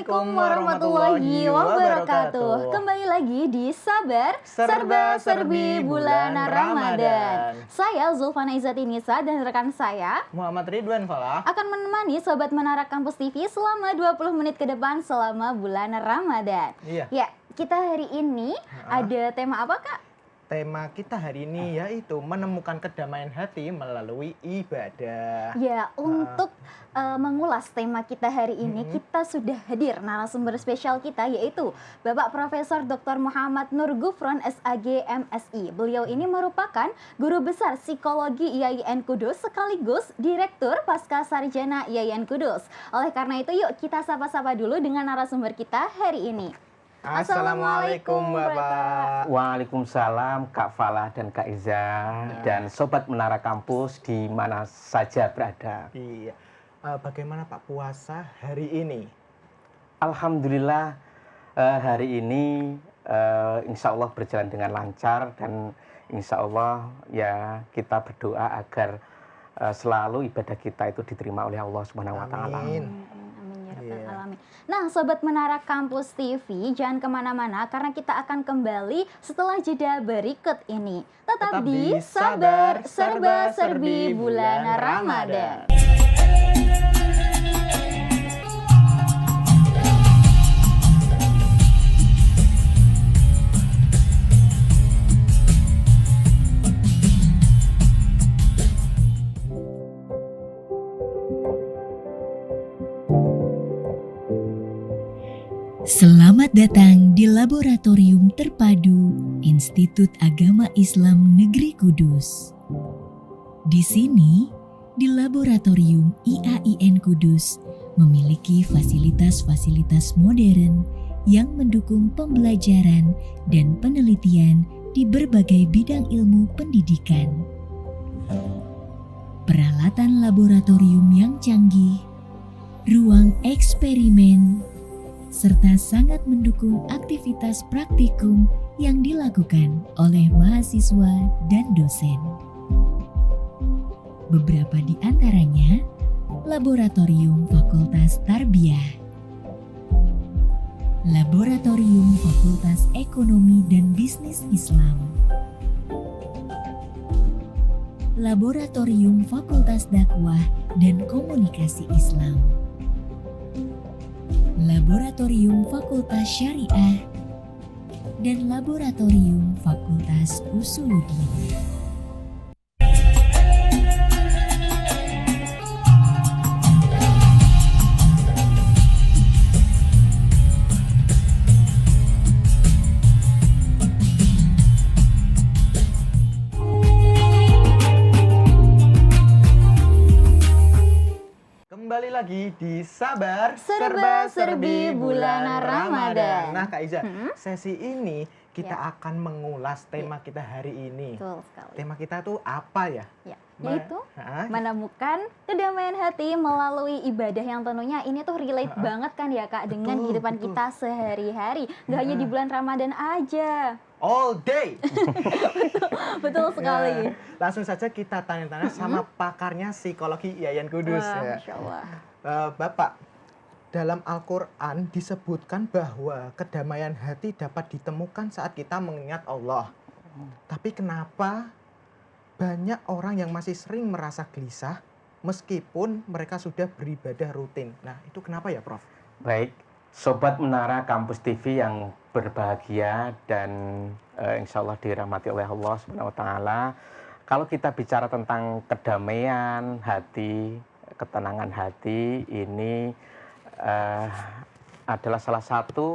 Assalamualaikum warahmatullahi wabarakatuh. Kembali lagi di Sabar Serba Serbi Bulan Ramadan. Saya Zulfana Izzati Nisa dan rekan saya Muhammad Ridwan Falah akan menemani Sobat Menara Kampus TV selama 20 menit ke depan selama bulan Ramadan. Iya. Ya, kita hari ini ada tema apa, Kak? Tema kita hari ini yaitu menemukan kedamaian hati melalui ibadah. Ya, untuk mengulas tema kita hari ini, kita sudah hadir narasumber spesial kita yaitu Bapak Profesor Dr. Muhammad Nur Gufron SAG MSI. Beliau ini merupakan Guru Besar Psikologi IAIN Kudus sekaligus Direktur Pasca Sarjana IAIN Kudus. Oleh karena itu, yuk kita sapa-sapa dulu dengan narasumber kita hari ini. Assalamualaikum Bapak. Waalaikumsalam Kak Falah dan Kak Iza dan Sobat Menara Kampus di mana saja berada. Iya. Bagaimana Pak puasa hari ini? Alhamdulillah hari ini insya Allah berjalan dengan lancar dan insya Allah ya kita berdoa agar selalu ibadah kita itu diterima oleh Allah Subhanahu Wa Taala. Amin. Alamin. Nah, Sobat Menara Kampus TV, jangan kemana-mana karena kita akan kembali setelah jeda berikut ini. Tetap di Sabar Serba Serbi Bulan Ramadan. Selamat datang di Laboratorium Terpadu Institut Agama Islam Negeri Kudus. Di sini, di Laboratorium IAIN Kudus memiliki fasilitas-fasilitas modern yang mendukung pembelajaran dan penelitian di berbagai bidang ilmu pendidikan. Peralatan laboratorium yang canggih, ruang eksperimen, serta sangat mendukung aktivitas praktikum yang dilakukan oleh mahasiswa dan dosen. Beberapa di antaranya, Laboratorium Fakultas Tarbiyah, Laboratorium Fakultas Ekonomi dan Bisnis Islam, Laboratorium Fakultas Dakwah dan Komunikasi Islam, Laboratorium Fakultas Syariah, dan Laboratorium Fakultas Usuluddin. Kembali lagi di Sabar Serba Serbi Bulan Ramadan. Nah Kak Iza, sesi ini kita akan mengulas tema kita hari ini. Betul sekali. Tema kita tuh apa ya? Ya, yaitu menemukan kedamaian hati melalui ibadah yang tentunya ini tuh relate banget kan ya Kak dengan kehidupan kita sehari-hari. Gak hanya di bulan Ramadan aja. All day. Betul sekali. Ya, langsung saja kita tanya-tanya sama pakarnya psikologi IAIN Kudus. Wah, ya. Masya Allah. Bapak, dalam Al-Quran disebutkan bahwa kedamaian hati dapat ditemukan saat kita mengingat Allah. Tapi kenapa banyak orang yang masih sering merasa gelisah meskipun mereka sudah beribadah rutin? Nah, itu kenapa ya, Prof? Baik, Sobat Menara Kampus TV yang berbahagia dan insya Allah dirahmati oleh Allah Subhanahu Wa Taala. Kalau kita bicara tentang kedamaian hati, ketenangan hati, ini adalah salah satu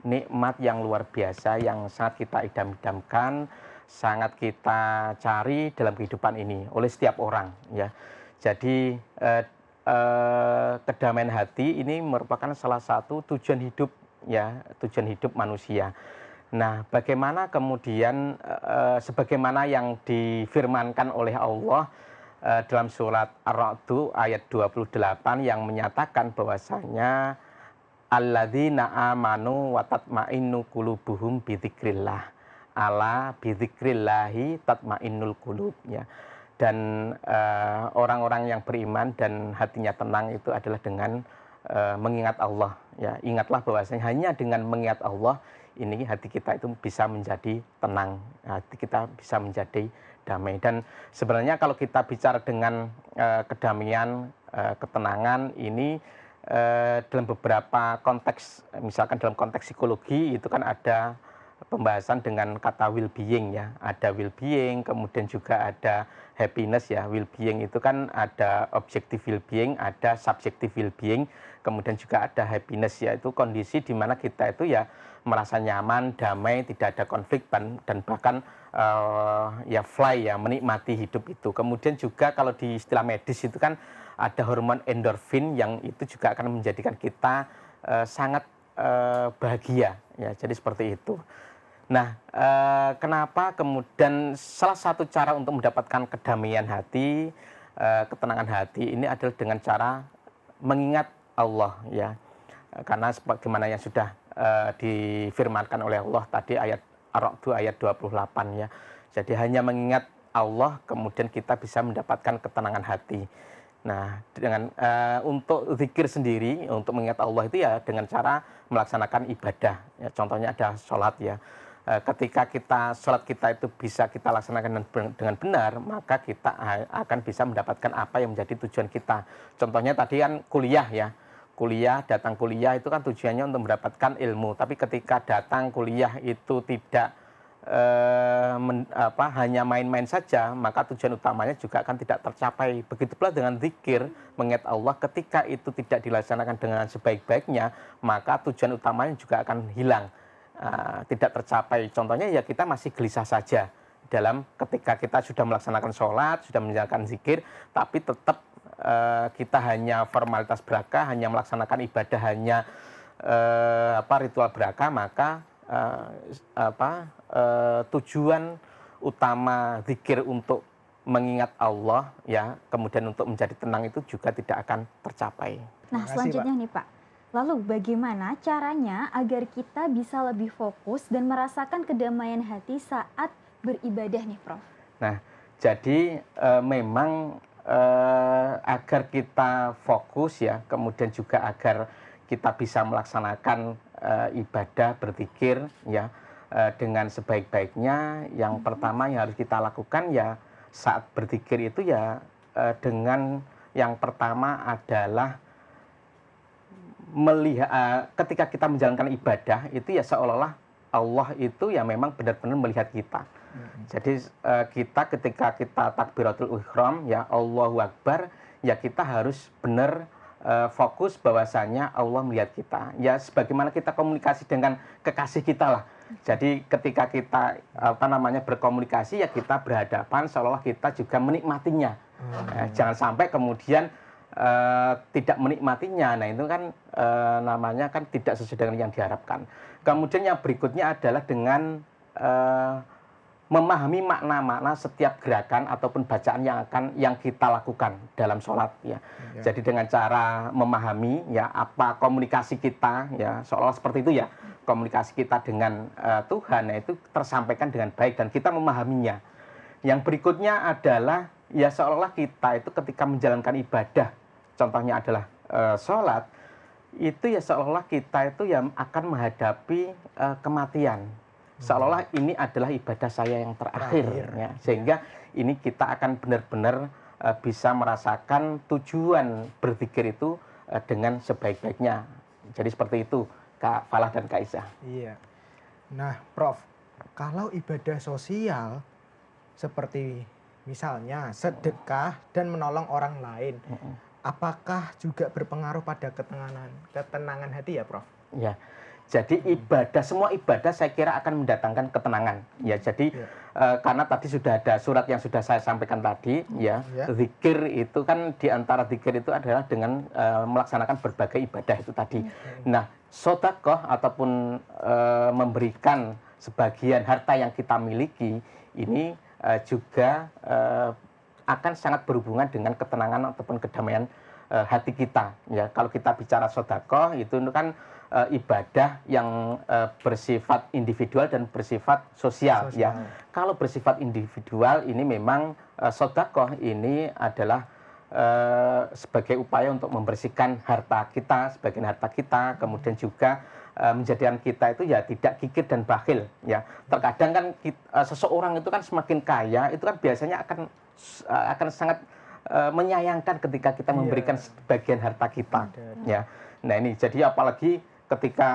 nikmat yang luar biasa yang sangat kita idam-idamkan, sangat kita cari dalam kehidupan ini oleh setiap orang. Ya, jadi kedamaian hati ini merupakan salah satu tujuan hidup, ya, tujuan hidup manusia. Nah, bagaimana kemudian sebagaimana yang difirmankan oleh Allah dalam surat Ar-Ra'd ayat 28 yang menyatakan bahwasanya alladzina amanu wa tatma'innu qulubuhum bidzikrillah, ala bidzikrillahi tatma'innul qulub, ya. Dan orang-orang yang beriman dan hatinya tenang itu adalah dengan mengingat Allah. Ya, ingatlah bahwasanya hanya dengan mengingat Allah ini hati kita itu bisa menjadi tenang, hati kita bisa menjadi damai. Dan sebenarnya kalau kita bicara dengan kedamaian, ketenangan ini dalam beberapa konteks, misalkan dalam konteks psikologi itu kan ada pembahasan dengan kata well-being ya, ada well-being, kemudian juga ada happiness ya. Well-being itu kan ada objective well-being, ada subjective well-being, kemudian juga ada happiness ya, itu kondisi di mana kita itu ya merasa nyaman, damai, tidak ada konflik dan bahkan ya fly ya, menikmati hidup itu. Kemudian juga kalau di istilah medis itu kan ada hormon endorfin yang itu juga akan menjadikan kita sangat bahagia ya, jadi seperti itu. Nah, kenapa kemudian salah satu cara untuk mendapatkan kedamaian hati, ketenangan hati ini adalah dengan cara mengingat Allah ya. Karena sebagaimana yang sudah difirmankan oleh Allah tadi ayat Ar-Ra'd ayat 28 ya. Jadi hanya mengingat Allah kemudian kita bisa mendapatkan ketenangan hati. Nah, dengan untuk zikir sendiri, untuk mengingat Allah itu ya dengan cara melaksanakan ibadah. Ya, contohnya ada sholat ya. Ketika sholat kita itu bisa kita laksanakan dengan benar, maka kita akan bisa mendapatkan apa yang menjadi tujuan kita. Contohnya tadi kan kuliah ya. Datang kuliah itu kan tujuannya untuk mendapatkan ilmu. Tapi ketika datang kuliah itu tidak hanya main-main saja, maka tujuan utamanya juga akan tidak tercapai. Begitu pula dengan zikir, mengingat Allah, ketika itu tidak dilaksanakan dengan sebaik-baiknya, maka tujuan utamanya juga akan hilang, tidak tercapai. Contohnya ya kita masih gelisah saja dalam ketika kita sudah melaksanakan sholat, sudah menjalankan zikir, tapi tetap kita hanya formalitas belaka, hanya melaksanakan ibadah, hanya ritual belaka, maka tujuan utama zikir untuk mengingat Allah ya, kemudian untuk menjadi tenang itu juga tidak akan tercapai. Nah, selanjutnya nih Pak, lalu bagaimana caranya agar kita bisa lebih fokus dan merasakan kedamaian hati saat beribadah nih Prof? Nah, jadi memang agar kita fokus ya, kemudian juga agar kita bisa melaksanakan ibadah, berzikir ya dengan sebaik-baiknya. Yang pertama yang harus kita lakukan ya saat berzikir itu ya dengan yang pertama adalah melihat ketika kita menjalankan ibadah itu ya seolah-olah Allah itu ya memang benar-benar melihat kita. Jadi kita ketika kita takbiratul ihram ya Allahu Akbar ya kita harus benar fokus bahwasanya Allah melihat kita. Ya sebagaimana kita komunikasi dengan kekasih kita lah. Jadi ketika kita berkomunikasi ya kita berhadapan seolah-olah kita juga menikmatinya. Jangan sampai kemudian tidak menikmatinya. Nah itu kan namanya kan tidak sesuai dengan yang diharapkan. Kemudian yang berikutnya adalah dengan memahami makna-makna setiap gerakan ataupun bacaan yang kita lakukan dalam sholat ya. Jadi dengan cara memahami ya apa komunikasi kita ya seolah seperti itu ya, komunikasi kita dengan Tuhan ya, itu tersampaikan dengan baik dan kita memahaminya. Yang berikutnya adalah ya seolah kita itu ketika menjalankan ibadah, contohnya adalah sholat, itu ya seolah kita itu yang akan menghadapi kematian. Seolah-olah ini adalah ibadah saya yang terakhir. Ya. Sehingga ini kita akan benar-benar bisa merasakan tujuan berzikir itu dengan sebaik-baiknya. Jadi seperti itu Kak Falah dan Kak Isa. Iya. Nah Prof, kalau ibadah sosial seperti misalnya sedekah dan menolong orang lain, apakah juga berpengaruh pada ketenangan hati ya Prof? Ya. Jadi ibadah, semua ibadah saya kira akan mendatangkan ketenangan. Ya, jadi karena tadi sudah ada surat yang sudah saya sampaikan tadi, ya, zikir itu kan diantara zikir itu adalah dengan melaksanakan berbagai ibadah itu tadi. Nah, sedekah ataupun memberikan sebagian harta yang kita miliki ini juga akan sangat berhubungan dengan ketenangan ataupun kedamaian hati kita. Ya, kalau kita bicara sedekah itu kan ibadah yang bersifat individual dan bersifat sosial. Ya. Kalau bersifat individual ini memang sedekah ini adalah sebagai upaya untuk membersihkan harta kita, sebagian harta kita, kemudian juga menjadikan kita itu ya tidak kikir dan bakhil ya. Terkadang kan seseorang itu kan semakin kaya itu kan biasanya akan sangat menyayangkan ketika kita memberikan sebagian harta kita ya. Nah ini jadi apalagi ketika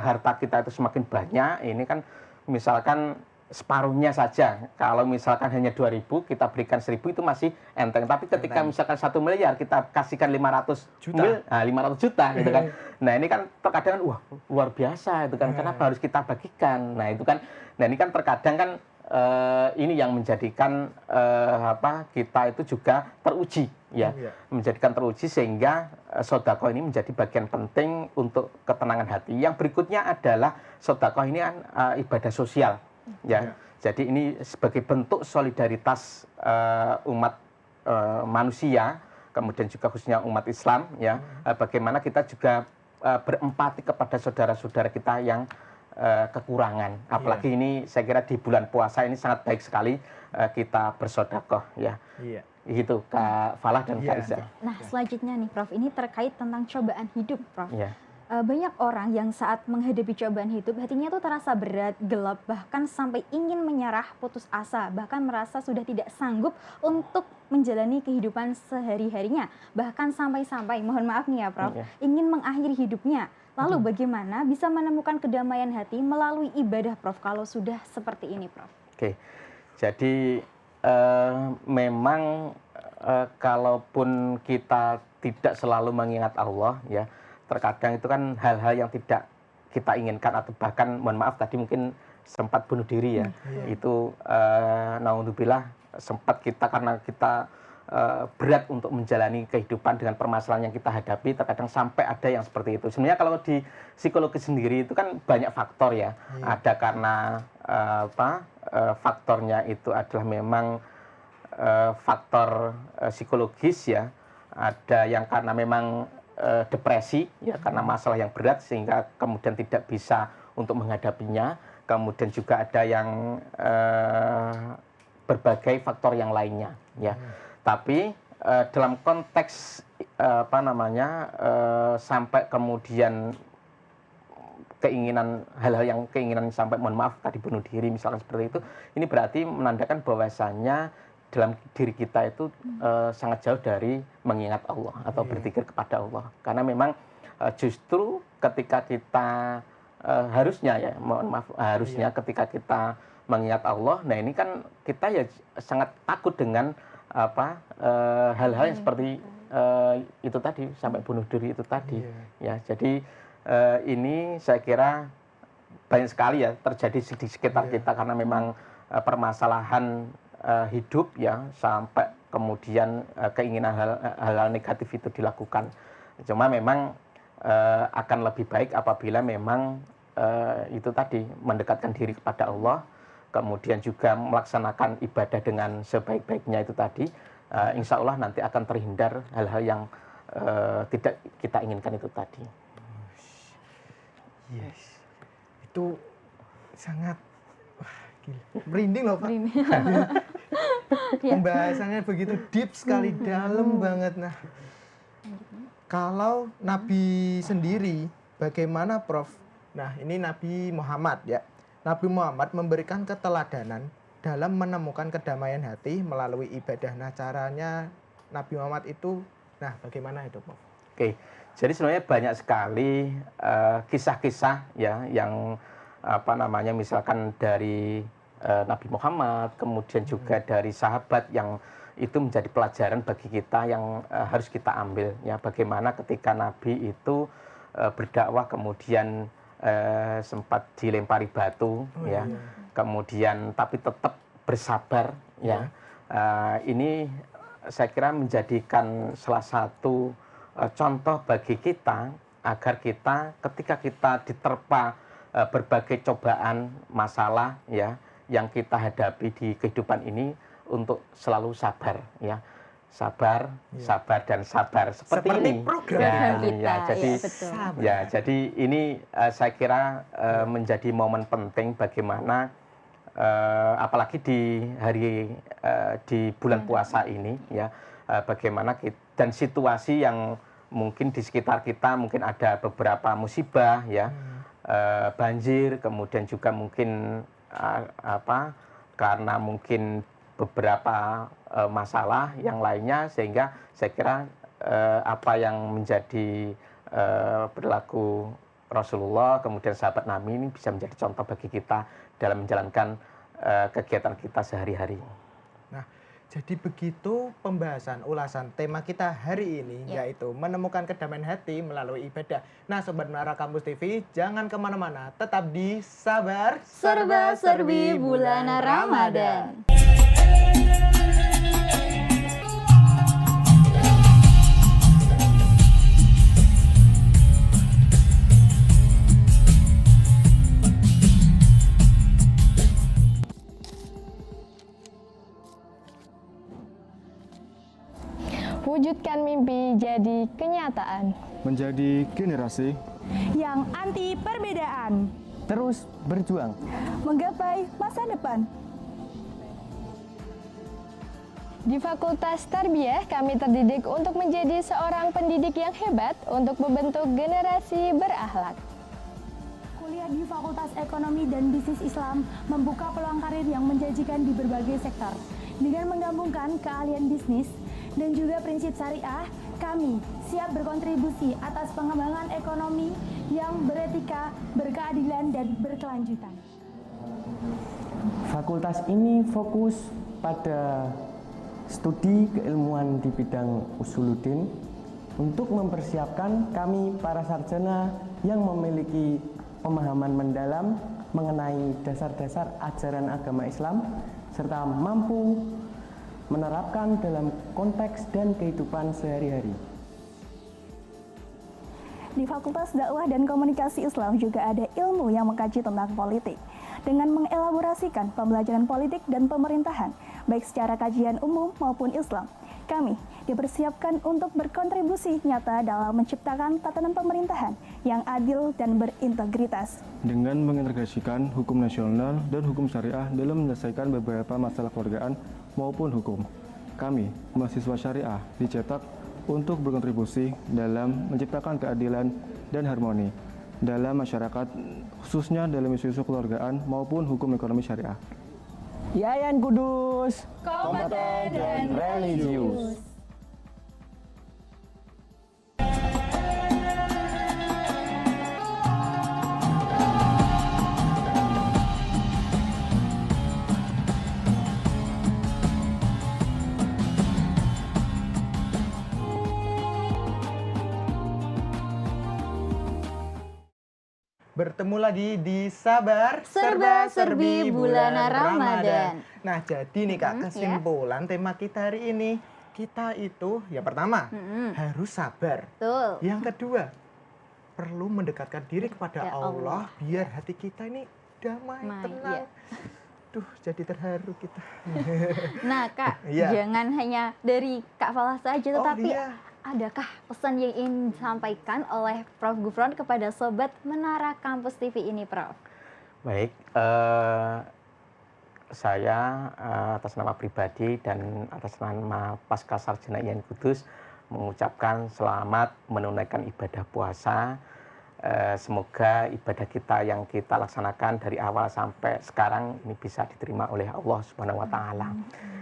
harta kita itu semakin banyak, ini kan misalkan separuhnya saja. Kalau misalkan hanya 2.000, kita berikan 1.000 itu masih enteng. Tapi ketika misalkan 1 miliar, kita kasihkan 500 juta, 500 juta gitu kan. Nah ini kan terkadang kan, wah luar biasa itu kan. Kenapa harus kita bagikan? Nah itu kan, nah ini kan terkadang kan ini yang menjadikan kita itu juga teruji ya, menjadikan teruji sehingga sedekah ini menjadi bagian penting untuk ketenangan hati. Yang berikutnya adalah sedekah ini kan ibadah sosial. Ya, jadi ini sebagai bentuk solidaritas umat manusia, kemudian juga khususnya umat Islam, ya, bagaimana kita juga berempati kepada saudara-saudara kita yang kekurangan. Apalagi ini saya kira di bulan puasa ini sangat baik sekali kita bersedekah, ya. Itu Kak Falah dan Kak Iza. Nah, selanjutnya nih Prof, ini terkait tentang cobaan hidup, Prof. Ya. Banyak orang yang saat menghadapi cobaan hidup hatinya tuh terasa berat, gelap, bahkan sampai ingin menyerah, putus asa, bahkan merasa sudah tidak sanggup untuk menjalani kehidupan sehari-harinya, bahkan sampai-sampai, mohon maaf nih ya Prof, ingin mengakhiri hidupnya. Lalu bagaimana bisa menemukan kedamaian hati melalui ibadah Prof kalau sudah seperti ini Prof? Oke, jadi memang kalaupun kita tidak selalu mengingat Allah ya, terkadang itu kan hal-hal yang tidak kita inginkan atau bahkan mohon maaf tadi mungkin sempat bunuh diri ya. Itu naudzubillah sempat kita karena kita berat untuk menjalani kehidupan dengan permasalahan yang kita hadapi, terkadang sampai ada yang seperti itu. Sebenarnya kalau di psikologi sendiri itu kan banyak faktor ya. Ada karena faktornya itu adalah memang faktor psikologis ya. Ada yang karena memang depresi ya, karena masalah yang berat sehingga kemudian tidak bisa untuk menghadapinya. Kemudian juga ada yang berbagai faktor yang lainnya ya. Tapi dalam konteks sampai kemudian keinginan hal-hal yang keinginan sampai mohon maaf tadi bunuh diri misalkan seperti itu, ini berarti menandakan bahwasannya dalam diri kita itu sangat jauh dari mengingat Allah atau berpikir kepada Allah. Karena memang justru ketika kita harusnya ya, mohon maaf, harusnya ketika kita mengingat Allah, nah ini kan kita ya sangat takut dengan hal-hal yang seperti itu tadi, sampai bunuh diri itu tadi. Ya, jadi ini saya kira banyak sekali ya terjadi di sekitar kita karena memang permasalahan hidup ya, sampai kemudian keinginan hal-hal negatif itu dilakukan. Cuma memang akan lebih baik apabila memang itu tadi mendekatkan diri kepada Allah, kemudian juga melaksanakan ibadah dengan sebaik-baiknya itu tadi, insya Allah nanti akan terhindar hal-hal yang tidak kita inginkan itu tadi. Yes, itu sangat merinding loh Pak. Pembahasannya begitu deep sekali, dalam banget. Nah, kalau Nabi sendiri bagaimana Prof? Nah, ini Nabi Muhammad ya. Nabi Muhammad memberikan keteladanan dalam menemukan kedamaian hati melalui ibadah. Nah, caranya Nabi Muhammad itu, nah bagaimana itu Prof? Oke, jadi sebenarnya banyak sekali kisah-kisah ya yang misalkan dari Nabi Muhammad, kemudian juga dari sahabat yang itu menjadi pelajaran bagi kita yang harus kita ambil ya, bagaimana ketika Nabi itu berdakwah kemudian sempat dilempari batu kemudian tapi tetap bersabar ya. Ini saya kira menjadikan salah satu contoh bagi kita agar kita ketika kita diterpa berbagai cobaan masalah ya yang kita hadapi di kehidupan ini untuk selalu sabar ya, sabar dan sabar seperti ini program kita, jadi ini saya kira menjadi momen penting bagaimana apalagi di hari di bulan puasa ini ya, bagaimana dan situasi yang mungkin di sekitar kita mungkin ada beberapa musibah ya, banjir, kemudian juga mungkin karena mungkin beberapa masalah yang lainnya, sehingga saya kira apa yang menjadi perilaku Rasulullah kemudian sahabat Nabi ini bisa menjadi contoh bagi kita dalam menjalankan kegiatan kita sehari-hari. Nah, jadi begitu pembahasan ulasan tema kita hari ini, yaitu menemukan kedamaian hati melalui ibadah. Nah, Sobat Menara Kampus TV, jangan kemana-mana, tetap di Sabar Serba-serbi bulan Ramadan. Wujudkan mimpi jadi kenyataan. Menjadi generasi Yang anti perbedaan. terus berjuang. Menggapai masa depan. Di Fakultas Tarbiyah, kami terdidik untuk menjadi seorang pendidik yang hebat untuk membentuk generasi berakhlak. Kuliah di Fakultas Ekonomi dan Bisnis Islam membuka peluang karir yang menjanjikan di berbagai sektor. Dengan menggabungkan keahlian bisnis dan juga prinsip syariah, kami siap berkontribusi atas pengembangan ekonomi yang beretika, berkeadilan, dan berkelanjutan. Fakultas ini fokus pada studi keilmuan di bidang usuluddin untuk mempersiapkan kami para sarjana yang memiliki pemahaman mendalam mengenai dasar-dasar ajaran agama Islam serta mampu menerapkan dalam konteks dan kehidupan sehari-hari. Di Fakultas Dakwah dan Komunikasi Islam juga ada ilmu yang mengkaji tentang politik. Dengan mengelaborasikan pembelajaran politik dan pemerintahan, baik secara kajian umum maupun Islam, kami dipersiapkan untuk berkontribusi nyata dalam menciptakan tatanan pemerintahan yang adil dan berintegritas. Dengan mengintegrasikan hukum nasional dan hukum syariah dalam menyelesaikan beberapa masalah kewargaan maupun hukum, kami, mahasiswa syariah, dicetak untuk berkontribusi dalam menciptakan keadilan dan harmoni dalam masyarakat, khususnya dalam isu-isu kekeluargaan maupun hukum ekonomi syariah. Yayan Kudus, Kompeten dan religius. Bertemu lagi di Sabar Serba-serbi bulan Ramadan. Nah, jadi nih Kak, kesimpulan tema kita hari ini, kita itu yang pertama harus sabar. Betul. Yang kedua, perlu mendekatkan diri kepada Ya Allah biar hati kita ini damai, tenang. ya. Duh, jadi terharu kita. Nah, Kak, Iya. jangan hanya dari Kak Falah saja, tetapi iya. adakah pesan yang ingin disampaikan oleh Prof. Gufron kepada Sobat Menara Kampus TV ini, Prof? Baik, saya atas nama pribadi dan atas nama Pasca Sarjana Yayan Kudus mengucapkan selamat menunaikan ibadah puasa. Semoga ibadah kita yang kita laksanakan dari awal sampai sekarang ini bisa diterima oleh Allah Subhanahu wa Ta'ala.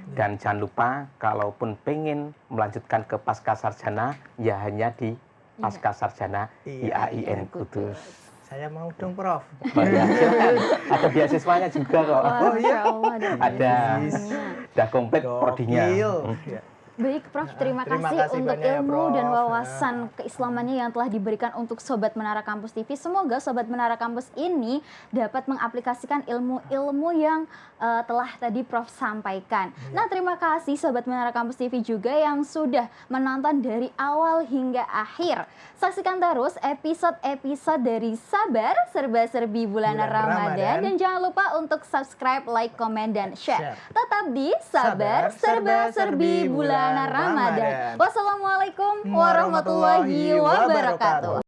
Dan jangan lupa, kalaupun pengen melanjutkan ke pasca sarjana, ya hanya di pasca sarjana IAIN Kudus. Saya mau dong, Prof. Oh, ya, silakan. Ada beasiswanya juga kok. Oh iya, Ada, udah komplit prodinya. Gokil. Ya. Baik, Prof, terima terima kasih kasih untuk banyak ya, ilmu Prof. dan wawasan keislamannya yang telah diberikan untuk Sobat Menara Kampus TV. Semoga Sobat Menara Kampus ini dapat mengaplikasikan ilmu-ilmu yang telah tadi Prof sampaikan. Nah, terima kasih Sobat Menara Kampus TV juga yang sudah menonton dari awal hingga akhir. Saksikan terus episode-episode dari Sabar Serba-serbi Bulan Ramadan. Dan jangan lupa untuk subscribe, like, komen, dan share. Tetap di Sabar Serba-serbi Bulan Ramadan. Wassalamualaikum warahmatullahi wabarakatuh.